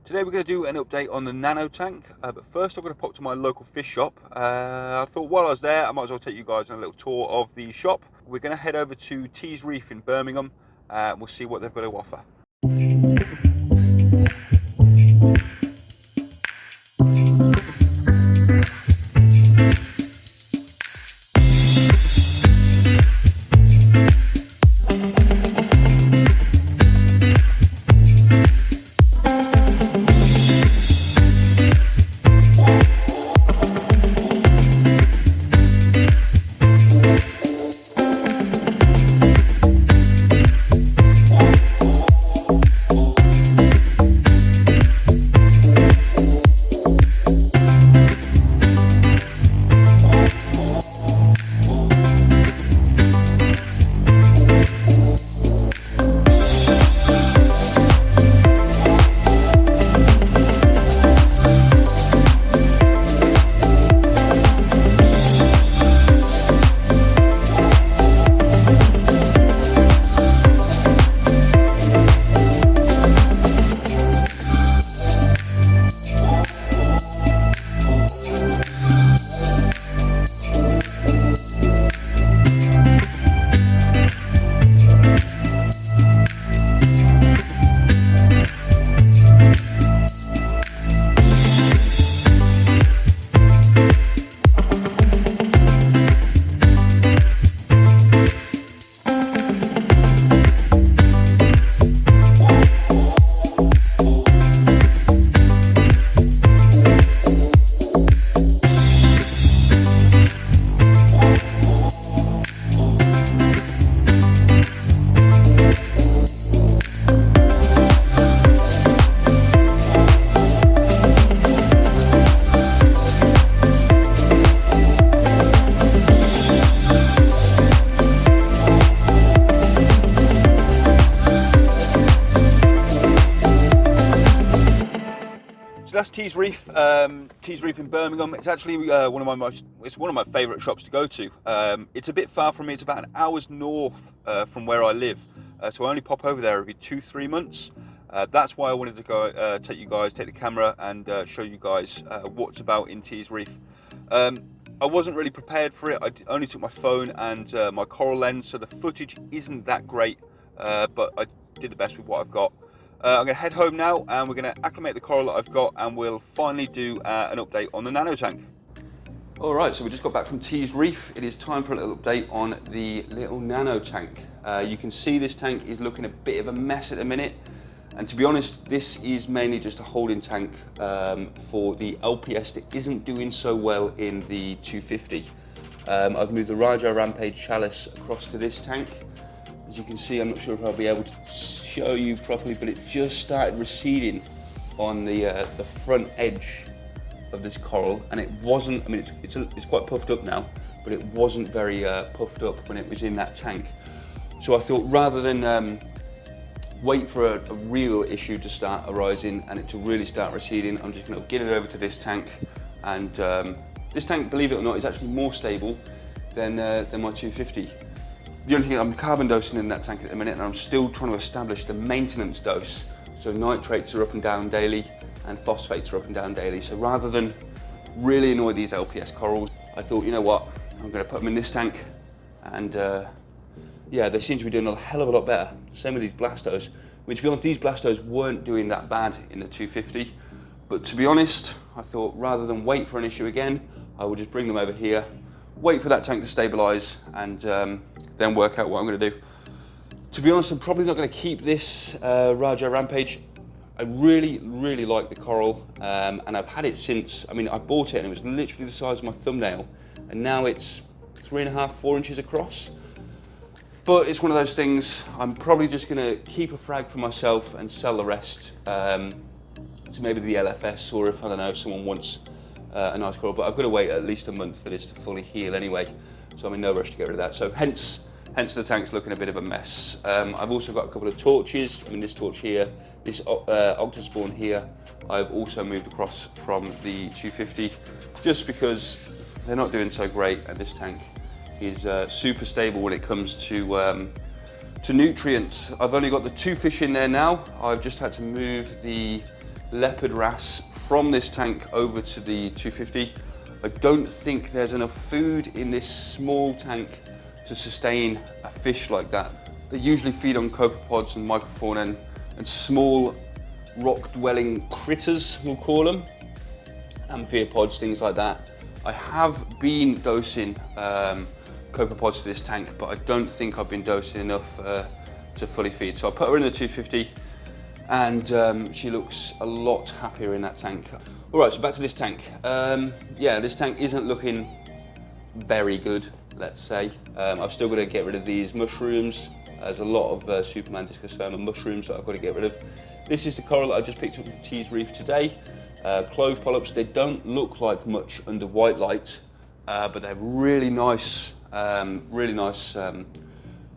Today we're going to do an update on the Nano tank, but first I'm going to pop to my local fish shop. I thought while I was there I might as well take you guys on a little tour of the shop. We're going to head over to Tees Reef in Birmingham and we'll see what they've got to offer. So that's Tees Reef, Tees Reef in Birmingham. It's actually one of my favourite shops to go to. It's a bit far from me. It's about an hour's north from where I live, so I only pop over there every 2-3 months. That's why I wanted to go take the camera and show you guys what's about in Tees Reef. I wasn't really prepared for it. I only took my phone and my coral lens, so the footage isn't that great, but I did the best with what I've got. I'm going to head home now and we're going to acclimate the coral that I've got and we'll finally do an update on the Nano tank. Alright, so we just got back from Tees Reef. It is time for a little update on the little Nano tank. You can see this tank is looking a bit of a mess at the minute, and to be honest this is mainly just a holding tank for the LPS that isn't doing so well in the 250. I've moved the Radion Rampage chalice across to this tank. As you can see, I'm not sure if I'll be able to show you properly, but it just started receding on the front edge of this coral, and it wasn't, I mean, it's quite puffed up now, but it wasn't very puffed up when it was in that tank. So I thought rather than wait for a real issue to start arising and it to really start receding, I'm just going to get it over to this tank. And this tank, believe it or not, is actually more stable than my 250. The only thing, I'm carbon dosing in that tank at the minute and I'm still trying to establish the maintenance dose. So nitrates are up and down daily and phosphates are up and down daily. So rather than really annoy these LPS corals, I thought, you know what, I'm going to put them in this tank and yeah, they seem to be doing a hell of a lot better. Same with these blastos. I mean, to be honest, these blastos weren't doing that bad in the 250, but to be honest, I thought rather than wait for an issue again, I will just bring them over here, wait for that tank to stabilise and then work out what I'm going to do. To be honest, I'm probably not going to keep this Radion Rampage. I really, really like the coral, and I've had it since, I mean, I bought it and it was literally the size of my thumbnail, and now it's 3.5–4 inches across. But it's one of those things, I'm probably just going to keep a frag for myself and sell the rest to maybe the LFS, or if, I don't know, if someone wants a nice coral, but I've got to wait at least a month for this to fully heal anyway, so I'm in no rush to get rid of that. So hence the tank's looking a bit of a mess. I've also got a couple of torches. I mean, this torch here, this octospawn here, I've also moved across from the 250 just because they're not doing so great, and this tank is super stable when it comes to nutrients. I've only got the 2 fish in there now. I've just had to move the leopard wrasse from this tank over to the 250. I don't think there's enough food in this small tank to sustain a fish like that. They usually feed on copepods and microfauna and small rock-dwelling critters, we'll call them, amphipods, things like that. I have been dosing copepods to this tank, but I don't think I've been dosing enough to fully feed. So I put her in the 250, and she looks a lot happier in that tank. All right, so back to this tank. Yeah, this tank isn't looking very good, let's say. I've still got to get rid of these mushrooms. There's a lot of Superman discosperma mushrooms that I've got to get rid of. This is the coral that I just picked up from Tees Reef today. Clove polyps. They don't look like much under white light, but they're really nice,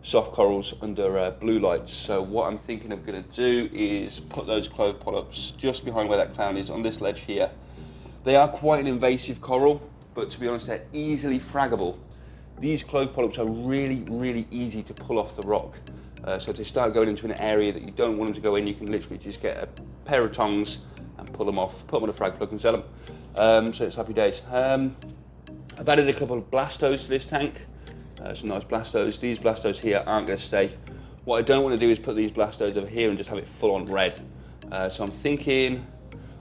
soft corals under blue lights. So what I'm thinking of going to do is put those clove polyps just behind where that clown is on this ledge here. They are quite an invasive coral, but to be honest, they're easily fraggable. These clove polyps are really, really easy to pull off the rock. So if they start going into an area that you don't want them to go in, you can literally just get a pair of tongs and pull them off, put them on a frag plug and sell them. So it's happy days. I've added a couple of blastos to this tank. Some nice blastos. These blastos here aren't going to stay. What I don't want to do is put these blastos over here and just have it full on red. So I'm thinking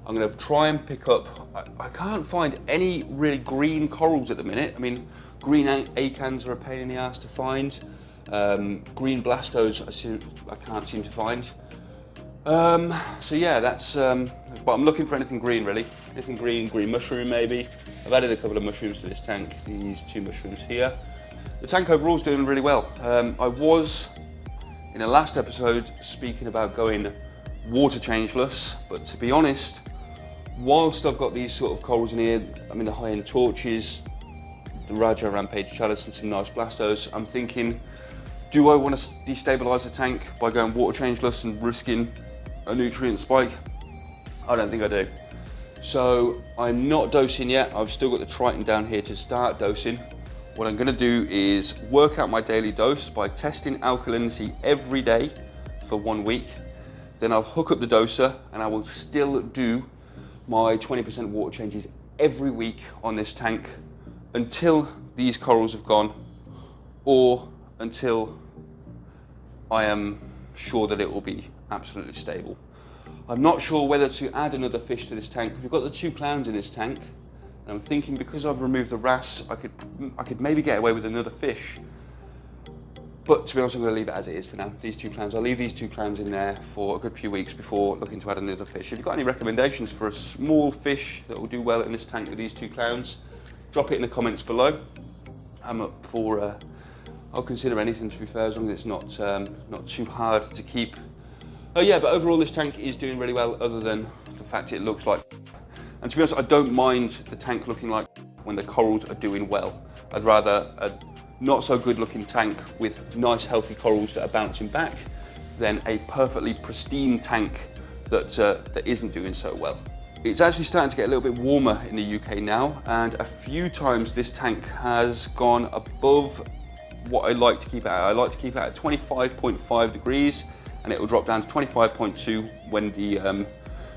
I'm going to try and pick up, I can't find any really green corals at the minute. I mean, green acans are a pain in the ass to find. Green blastos I can't seem to find. So yeah, that's, but I'm looking for anything green really. Anything green, green mushroom maybe. I've added a couple of mushrooms to this tank, these two mushrooms here. The tank overall is doing really well. I was, in the last episode, speaking about going water changeless, but to be honest, whilst I've got these sort of corals in here, I mean the high-end torches, the Raja Rampage Chalice and some nice blastos, I'm thinking, do I want to destabilise the tank by going water changeless and risking a nutrient spike? I don't think I do. So I'm not dosing yet. I've still got the Triton down here to start dosing. What I'm going to do is work out my daily dose by testing alkalinity every day for 1 week. Then I'll hook up the doser and I will still do my 20% water changes every week on this tank until these corals have gone, or until I am sure that it will be absolutely stable. I'm not sure whether to add another fish to this tank. We've got the 2 clowns in this tank, and I'm thinking because I've removed the wrasse, I could maybe get away with another fish. But to be honest, I'm going to leave it as it is for now. These 2 clowns, I'll leave these 2 clowns in there for a good few weeks before looking to add another fish. If you've got any recommendations for a small fish that will do well in this tank with these 2 clowns, drop it in the comments below. I'm up for, I'll consider anything to be fair, as long as it's not too hard to keep. Oh yeah, but overall this tank is doing really well, other than the fact it looks like. And to be honest, I don't mind the tank looking like when the corals are doing well. I'd rather a not so good looking tank with nice healthy corals that are bouncing back than a perfectly pristine tank that isn't doing so well. It's actually starting to get a little bit warmer in the UK now, and a few times this tank has gone above what I like to keep it at. I like to keep it at 25.5 degrees, and it will drop down to 25.2 when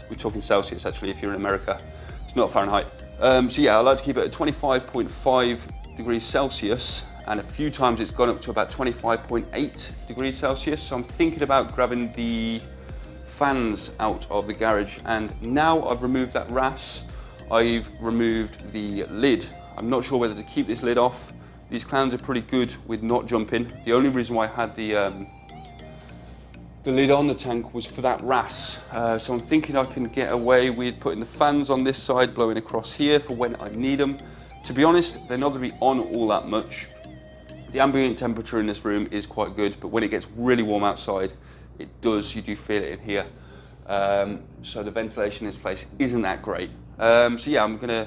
we're talking Celsius actually if you're in America. It's not Fahrenheit. So yeah, I like to keep it at 25.5 degrees Celsius, and a few times it's gone up to about 25.8 degrees Celsius. So I'm thinking about grabbing the fans out of the garage, and now I've removed that wrasse, I've removed the lid. I'm not sure whether to keep this lid off. These clowns are pretty good with not jumping. The only reason why I had the lid on the tank was for that wrasse. So I'm thinking I can get away with putting the fans on this side, blowing across here for when I need them. To be honest, they're not going to be on all that much. The ambient temperature in this room is quite good, but when it gets really warm outside, you do feel it in here. So the ventilation in this place isn't that great. So yeah, I'm gonna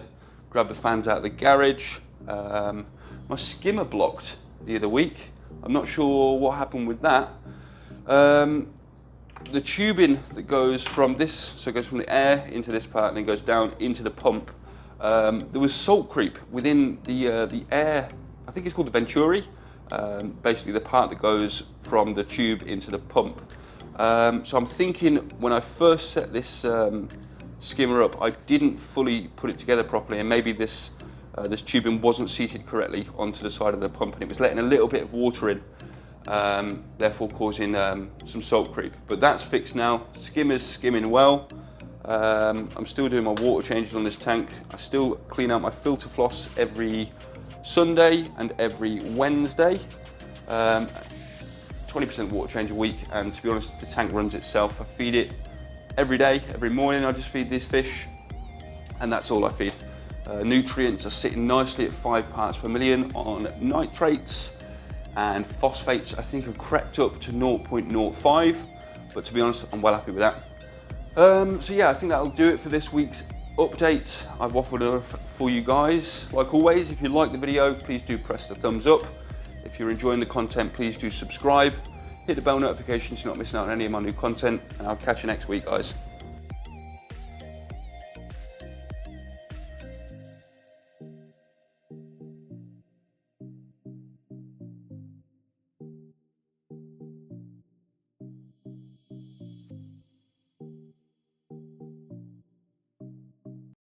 grab the fans out of the garage. My skimmer blocked the other week. I'm not sure what happened with that. The tubing that goes from this, so it goes from the air into this part and then goes down into the pump. There was salt creep within the air, I think it's called the venturi, basically the part that goes from the tube into the pump. So I'm thinking when I first set this skimmer up. I didn't fully put it together properly, and maybe this this tubing wasn't seated correctly onto the side of the pump, and it was letting a little bit of water in, therefore causing some salt creep. But that's fixed now. Skimmer's skimming well. I'm still doing my water changes on this tank. I still clean out my filter floss every Sunday and every Wednesday. 20% water change a week, and to be honest, the tank runs itself. I feed it every day, every morning. I just feed these fish, and that's all I feed. Nutrients are sitting nicely at 5 parts per million on nitrates, and phosphates I think have crept up to 0.05, but to be honest, I'm well happy with that. So yeah, I think that'll do it for this week's update. I've waffled enough for you guys. Like always, if you like the video, please do press the thumbs up. If you're enjoying the content, please do subscribe. Hit the bell notification so you're not missing out on any of my new content, and I'll catch you next week, guys.